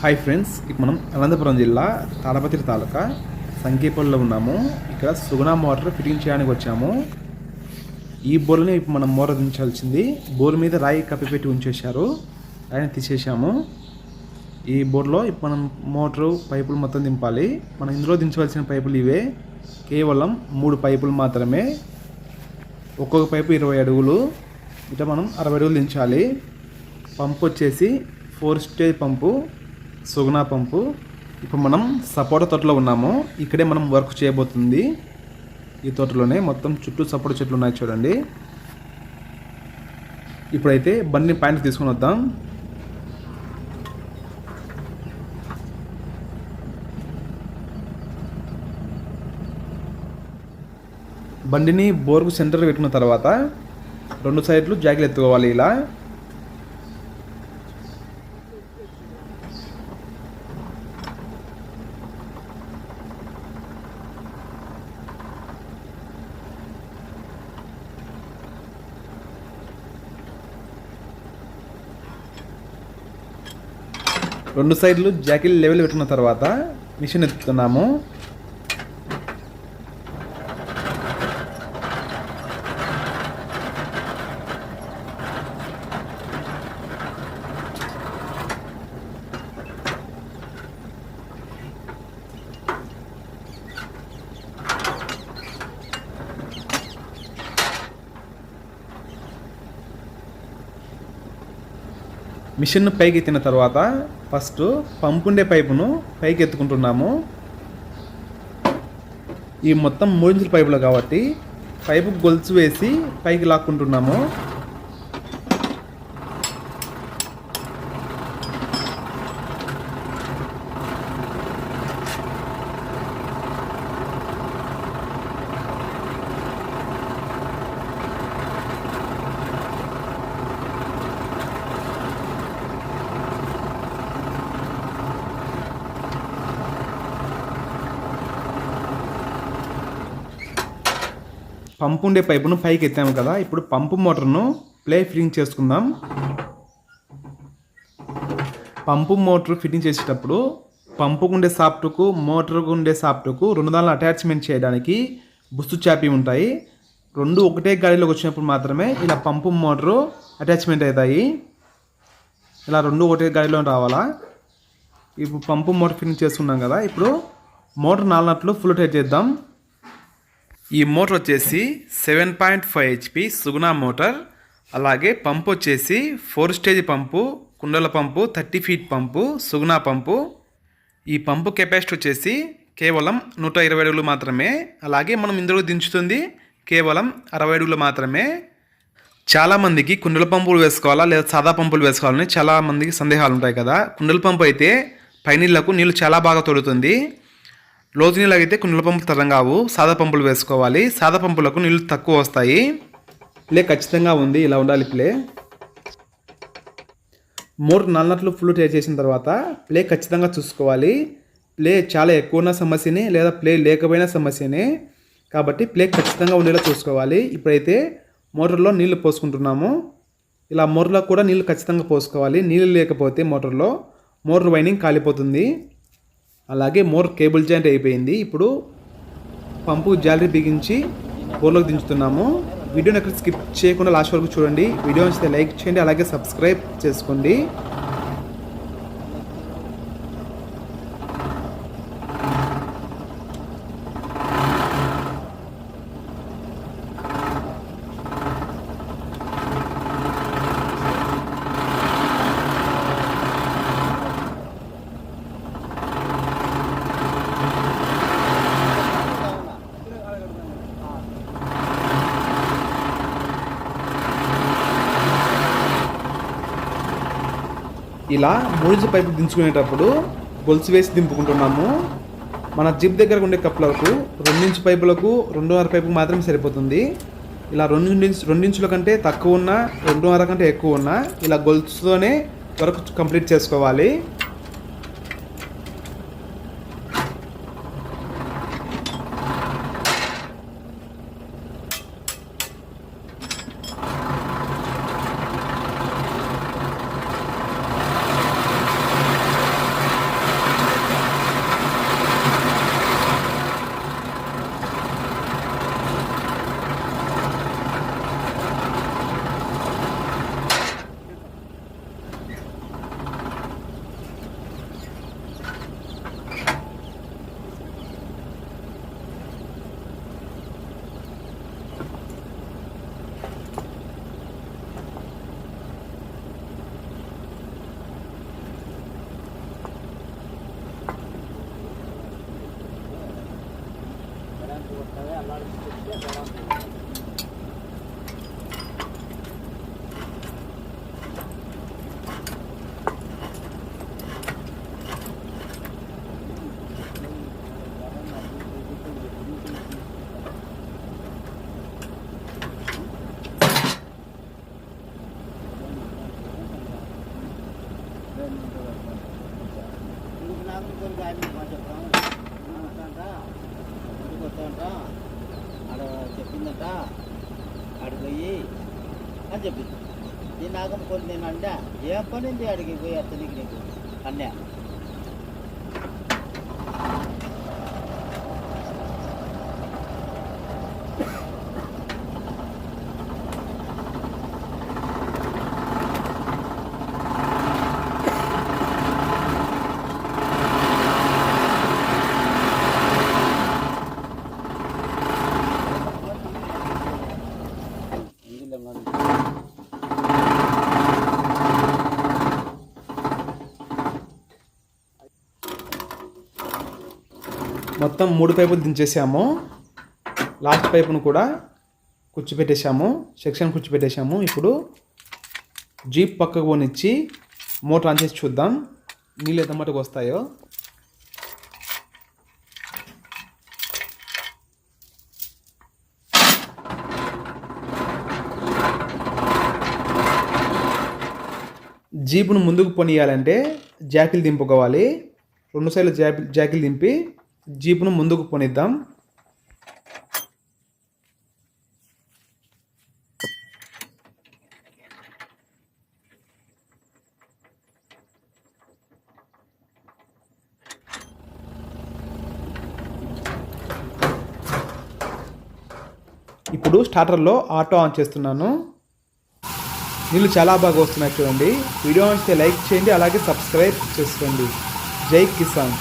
Hi friends, ఇప్పుడు మనం అనంతపురం జిల్లా తాడపత్రి తాలూకా సంకేపల్లిలో ఉన్నాము. ఇక్కడ సుగుణ మోటార్ ఫిట్టింగ్ చేయడానికి వచ్చాము. ఈ బోర్ని ఇప్పుడు మనం మోటార్ దించాల్సింది. బోర్ మీద రాయి కప్పిపెట్టి ఉంచేశారు, రాయిని తీసేసాము. ఈ బోర్లో ఇప్పుడు మనం మోటారు పైపులు మొత్తం దింపాలి. మనం ఇందులో దించవలసిన పైపులు ఇవే, కేవలం 3 పైపులు మాత్రమే. ఒక్కొక్క పైపు 20 అడుగులు, ఇట్లా మనం 60 అడుగులు దించాలి. పంపు వచ్చేసి 4 స్టేజ్ పంపు, సుగుణ పంపు. ఇప్పుడు మనం సపోటా తోటలో ఉన్నాము. ఇక్కడే మనం వర్క్ చేయబోతుంది. ఈ తోటలోనే మొత్తం చుట్టూ సపోటా చెట్లు ఉన్నాయి చూడండి. ఇప్పుడైతే బండిని పైన తీసుకొని వద్దాం. బండిని బోర్కు సెంటర్లో పెట్టుకున్న తర్వాత 2 సైడ్లు జాకిలు ఎత్తుకోవాలి. ఇలా రెండు సైడ్లు జాకిల్ లెవెల్ పెట్టుకున్న తర్వాత మిషన్ ఎత్తుతున్నాము. మిషన్ను పైకి ఎత్తిన తర్వాత ఫస్ట్ పంపుండే పైపును పైకి ఎత్తుకుంటున్నాము. ఈ మొత్తం 3 ఇంచుల పైపులు కాబట్టి పైపు గొలుసు వేసి పైకి లాక్కుంటున్నాము. పంపు ఉండే పైపును పైకి ఎత్తాము కదా, ఇప్పుడు పంపు మోటార్ను ప్లే ఫిట్టింగ్ చేసుకుందాం. పంపు మోటార్ ఫిట్టింగ్ చేసేటప్పుడు పంపుకుండే సాఫ్ట్కు మోటార్కు ఉండే సాఫ్ట్కు 2 దానిలో అటాచ్మెంట్ చేయడానికి బుస్తు చాపి ఉంటాయి. 2 ఒకటే గాడిలోకి వచ్చినప్పుడు మాత్రమే ఇలా పంపు మోటారు అటాచ్మెంట్ అవుతాయి. ఇలా 2 ఒకటే గాడిలో రావాలా. ఇప్పుడు పంపు మోటార్ ఫిట్టింగ్ చేసుకున్నాం కదా, ఇప్పుడు మోటార్ 4 నట్లు ఫుల్ టైట్ చేద్దాం. ఈ మోటార్ వచ్చేసి 7.5 HP సుగుణ మోటార్. అలాగే పంపు వచ్చేసి 4 స్టేజ్ పంపు, కుండల పంపు, 30 ఫీట్ పంపు, సుగుణ పంపు. ఈ పంపు కెపాసిటీ వచ్చేసి కేవలం 120 అడుగులు మాత్రమే. అలాగే మనం ఇందులో దించుతుంది కేవలం 60 అడుగులు మాత్రమే. చాలామందికి కుండల పంపులు వేసుకోవాలా లేదా సాదా పంపులు వేసుకోవాలని చాలామందికి సందేహాలు ఉంటాయి కదా. కుండల పంపు అయితే పైనీళ్లకు నీళ్ళు చాలా బాగా తోడుతుంది. లోతు నీళ్ళు అయితే కుండల పంపులు తరం కావు, సాదా పంపులు వేసుకోవాలి. సాదా పంపులకు నీళ్ళు తక్కువ వస్తాయి. ప్లే ఖచ్చితంగా ఉంది, ఇలా ఉండాలి ప్లే. మోటార్ 4 నట్లు ఫుల్ టైట్ చేసిన తర్వాత ప్లే ఖచ్చితంగా చూసుకోవాలి. ప్లే చాలా ఎక్కువ ఉన్న సమస్యనే లేదా ప్లే లేకపోయినా సమస్యనే, కాబట్టి ప్లే ఖచ్చితంగా ఉండేలా చూసుకోవాలి. ఇప్పుడైతే మోటార్లో నీళ్లు పోసుకుంటున్నాము. ఇలా మోటార్లో కూడా నీళ్ళు ఖచ్చితంగా పోసుకోవాలి. నీళ్ళు లేకపోతే మోటార్ వైండింగ్ కాలిపోతుంది. అలాగే మోటార్ కేబుల్ జాయింట్ అయిపోయింది. ఇప్పుడు పంపు జాలరీ బిగించి బోర్లోకి దించుతున్నాము. వీడియోని ఎక్కడ స్కిప్ చేయకుండా లాస్ట్ వరకు చూడండి. వీడియో నచ్చితే లైక్ చేయండి, అలాగే సబ్స్క్రైబ్ చేసుకోండి. ఇలా 3 ఇంచుల పైపు దించుకునేటప్పుడు గొలుసు వేసి దింపుకుంటున్నాము. మన జిప్ దగ్గర ఉండే కప్లకు 2 ఇంచు పైపులకు 2.5 పైపు మాత్రమే సరిపోతుంది. ఇలా 2 ఇంచుల కంటే తక్కువ ఉన్నా 2.5 కంటే ఎక్కువ ఉన్నా ఇలా గొలుసుతోనే వర్క్ కంప్లీట్ చేసుకోవాలి. ఆడ చెప్పిందంట ఆడికి పోయి అని చెప్పింది. నేను నాకమ్మ కొన్ని నేను అన్నా ఏం పని ఉంది ఆడికి పోయి అతనికి నీకు అన్నా. మొత్తం 3 పైపులు దించేసాము. లాస్ట్ పైపును కూడా కూర్చోపెట్టేసాము, సెక్షన్ కూర్చోపెట్టేసాము. ఇప్పుడు జీప్ పక్కకు పోనిచ్చి మోటార్ ఆన్ చేసి చూద్దాం నీళ్ళు ఎంత మటుకు వస్తాయో. జీపును ముందుకు పోనీయాలంటే జాకీలు దింపుకోవాలి. 2 సైడ్లు జాకీలు దింపి జీపును ముందుకు పోనిద్దాం. ఇప్పుడు స్టార్టర్లో ఆటో ఆన్ చేస్తున్నాను. నీళ్ళు చాలా బాగా వస్తున్నాయి చూడండి. వీడియో నచ్చితే లైక్ చేయండి, అలాగే సబ్స్క్రైబ్ చేసుకోండి. జై కిసాన్.